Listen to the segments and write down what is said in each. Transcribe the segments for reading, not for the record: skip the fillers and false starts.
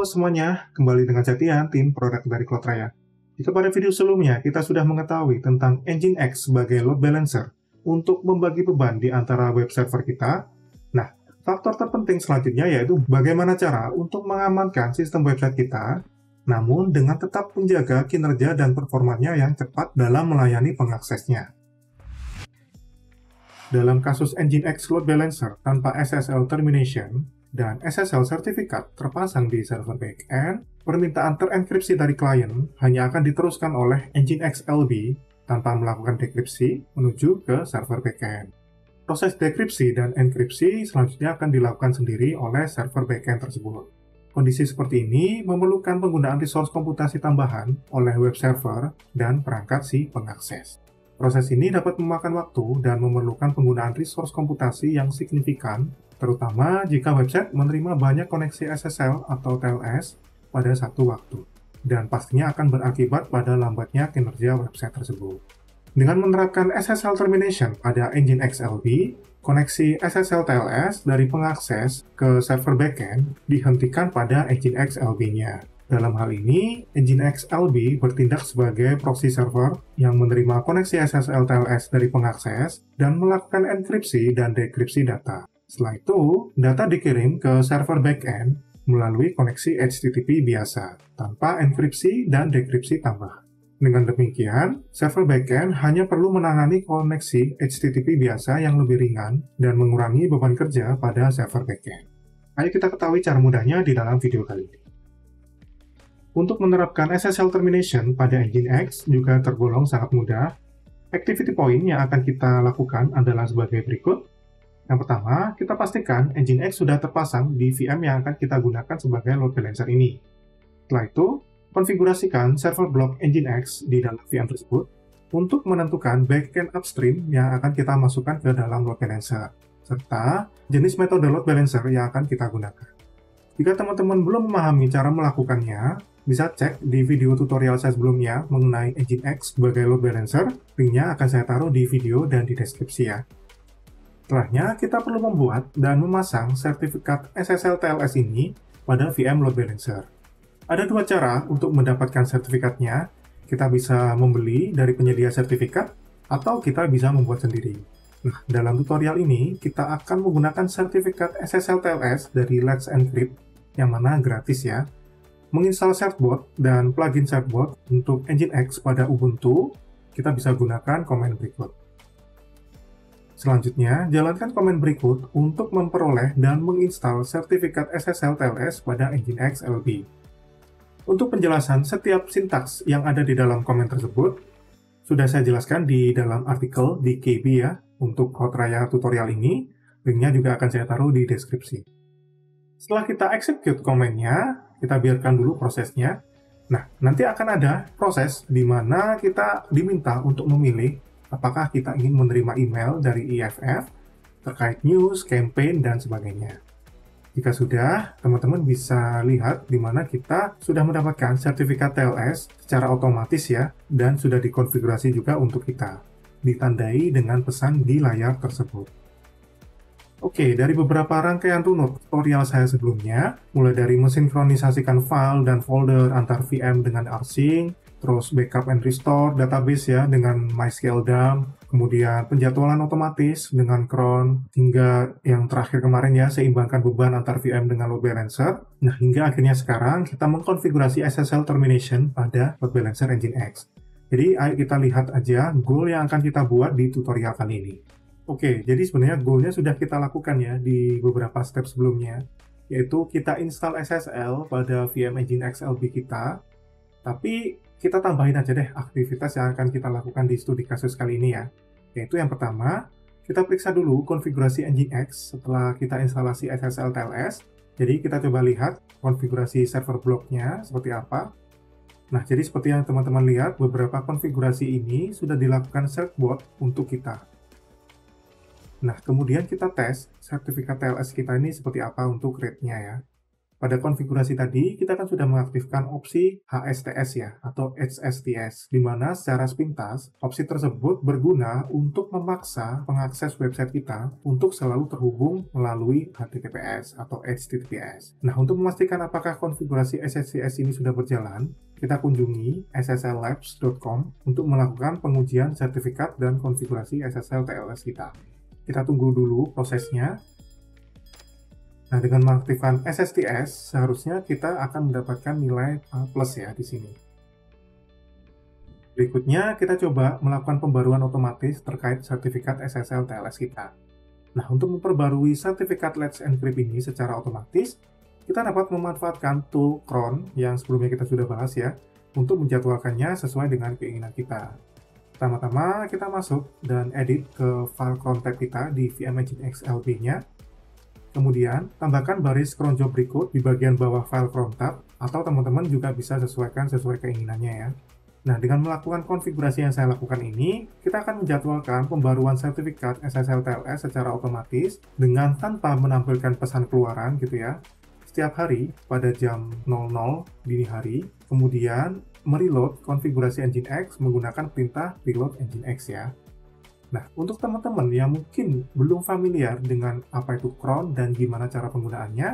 semuanya, kembali dengan Septian, tim produk dari Cloudraya. Jika pada video sebelumnya kita sudah mengetahui tentang Nginx sebagai load balancer untuk membagi beban di antara web server kita, nah, faktor terpenting selanjutnya yaitu bagaimana cara untuk mengamankan sistem website kita, namun dengan tetap menjaga kinerja dan performanya yang cepat dalam melayani pengaksesnya. Dalam kasus Nginx Load Balancer tanpa SSL Termination dan SSL Certificate terpasang di server backend, permintaan terenkripsi dari klien hanya akan diteruskan oleh Nginx LB tanpa melakukan dekripsi menuju ke server backend. Proses dekripsi dan enkripsi selanjutnya akan dilakukan sendiri oleh server backend tersebut. Kondisi seperti ini memerlukan penggunaan resource komputasi tambahan oleh web server dan perangkat si pengakses. Proses ini dapat memakan waktu dan memerlukan penggunaan resource komputasi yang signifikan, terutama jika website menerima banyak koneksi SSL atau TLS pada satu waktu, dan pastinya akan berakibat pada lambatnya kinerja website tersebut. Dengan menerapkan SSL Termination pada Nginx LB, koneksi SSL TLS dari pengakses ke server backend dihentikan pada Nginx LB-nya. Dalam hal ini, Nginx LB bertindak sebagai proxy server yang menerima koneksi SSL TLS dari pengakses dan melakukan enkripsi dan dekripsi data. Setelah itu, data dikirim ke server backend melalui koneksi HTTP biasa, tanpa enkripsi dan dekripsi tambahan. Dengan demikian, server backend hanya perlu menangani koneksi HTTP biasa yang lebih ringan dan mengurangi beban kerja pada server backend. Ayo kita ketahui cara mudahnya di dalam video kali ini. Untuk menerapkan SSL Termination pada Nginx juga tergolong sangat mudah. Activity point yang akan kita lakukan adalah sebagai berikut. Yang pertama, kita pastikan Nginx sudah terpasang di VM yang akan kita gunakan sebagai load balancer ini. Setelah itu, konfigurasikan server block Nginx di dalam VM tersebut untuk menentukan backend upstream yang akan kita masukkan ke dalam load balancer, serta jenis metode load balancer yang akan kita gunakan. Jika teman-teman belum memahami cara melakukannya, bisa cek di video tutorial saya sebelumnya mengenai Nginx sebagai load balancer. Linknya akan saya taruh di video dan di deskripsi ya. Setelahnya, kita perlu membuat dan memasang sertifikat SSL TLS ini pada VM load balancer. Ada dua cara untuk mendapatkan sertifikatnya. Kita bisa membeli dari penyedia sertifikat, atau kita bisa membuat sendiri. Nah, dalam tutorial ini, kita akan menggunakan sertifikat SSL TLS dari Let's Encrypt, yang mana gratis ya. Menginstal certbot dan plugin certbot untuk Nginx pada Ubuntu, kita bisa gunakan komen berikut. Selanjutnya, jalankan komen berikut untuk memperoleh dan menginstal sertifikat SSL TLS pada Nginx LB. Untuk penjelasan setiap sintaks yang ada di dalam komen tersebut, sudah saya jelaskan di dalam artikel di KB ya, untuk Cloudraya tutorial ini. Linknya juga akan saya taruh di deskripsi. Setelah kita execute komennya, kita biarkan dulu prosesnya. Nah, nanti akan ada proses di mana kita diminta untuk memilih apakah kita ingin menerima email dari EFF terkait news, campaign, dan sebagainya. Jika sudah, teman-teman bisa lihat di mana kita sudah mendapatkan sertifikat TLS secara otomatis ya, dan sudah dikonfigurasi juga untuk kita. Ditandai dengan pesan di layar tersebut. Oke, dari beberapa rangkaian runut tutorial saya sebelumnya, mulai dari mensinkronisasikan file dan folder antar VM dengan rsync, terus backup and restore database ya dengan MySQL dump, kemudian penjadwalan otomatis dengan cron, hingga yang terakhir kemarin ya, seimbangkan beban antar VM dengan load balancer. Nah, hingga akhirnya sekarang kita mengkonfigurasi SSL Termination pada load balancer Nginx. Jadi, ayo kita lihat aja goal yang akan kita buat di tutorial kali ini. Oke, jadi sebenarnya goalnya sudah kita lakukan ya di beberapa step sebelumnya, yaitu kita install SSL pada VM Nginx LB kita, tapi kita tambahin aja deh aktivitas yang akan kita lakukan di studi kasus kali ini ya. Yaitu yang pertama, kita periksa dulu konfigurasi Nginx setelah kita instalasi SSL TLS. Jadi kita coba lihat konfigurasi server blocknya seperti apa. Nah, jadi seperti yang teman-teman lihat, beberapa konfigurasi ini sudah dilakukan certbot untuk kita. Nah, kemudian kita tes sertifikat TLS kita ini seperti apa untuk rate-nya ya. Pada konfigurasi tadi, kita kan sudah mengaktifkan opsi HSTS ya, atau HSTS, di mana secara sepintas, opsi tersebut berguna untuk memaksa pengakses website kita untuk selalu terhubung melalui HTTPS atau HTTPS. Nah, untuk memastikan apakah konfigurasi HSTS ini sudah berjalan, kita kunjungi sslabs.com untuk melakukan pengujian sertifikat dan konfigurasi SSL TLS kita. Kita tunggu dulu prosesnya. Nah, dengan mengaktifkan SSTS, seharusnya kita akan mendapatkan nilai A+ ya di sini. Berikutnya, kita coba melakukan pembaruan otomatis terkait sertifikat SSL TLS kita. Nah, untuk memperbarui sertifikat Let's Encrypt ini secara otomatis, kita dapat memanfaatkan tool cron yang sebelumnya kita sudah bahas ya, untuk menjadwalkannya sesuai dengan keinginan kita. Pertama-tama, kita masuk dan edit ke file cron tab kita di VM Nginx LB-nya. Kemudian, tambahkan baris cron job berikut di bagian bawah file cron tab, atau teman-teman juga bisa sesuaikan sesuai keinginannya ya. Nah, dengan melakukan konfigurasi yang saya lakukan ini, kita akan menjadwalkan pembaruan sertifikat SSL TLS secara otomatis dengan tanpa menampilkan pesan keluaran gitu ya. Setiap hari pada jam 00 dini hari, kemudian mereload konfigurasi Nginx menggunakan perintah reload Nginx ya. Nah, untuk teman-teman yang mungkin belum familiar dengan apa itu cron dan gimana cara penggunaannya,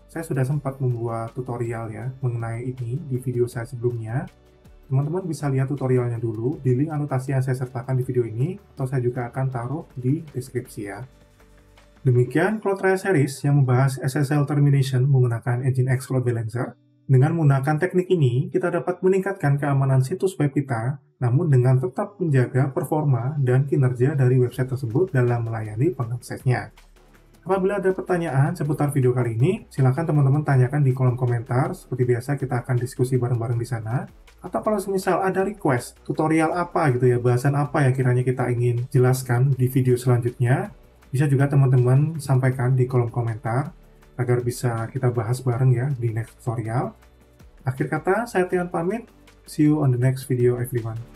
saya sudah sempat membuat tutorial ya mengenai ini di video saya sebelumnya. Teman-teman bisa lihat tutorialnya dulu di link anotasi yang saya sertakan di video ini, atau saya juga akan taruh di deskripsi ya. Demikian Cloud Trial Series yang membahas SSL Termination menggunakan Nginx Load Balancer. Dengan menggunakan teknik ini, kita dapat meningkatkan keamanan situs web kita, namun dengan tetap menjaga performa dan kinerja dari website tersebut dalam melayani pengaksesnya. Apabila ada pertanyaan seputar video kali ini, silakan teman-teman tanyakan di kolom komentar. Seperti biasa, kita akan diskusi bareng-bareng di sana. Atau kalau misal ada request, tutorial apa gitu ya, bahasan apa yang kiranya kita ingin jelaskan di video selanjutnya, bisa juga teman-teman sampaikan di kolom komentar, agar bisa kita bahas bareng ya di next tutorial. Akhir kata, saya Tian pamit. See you on the next video everyone.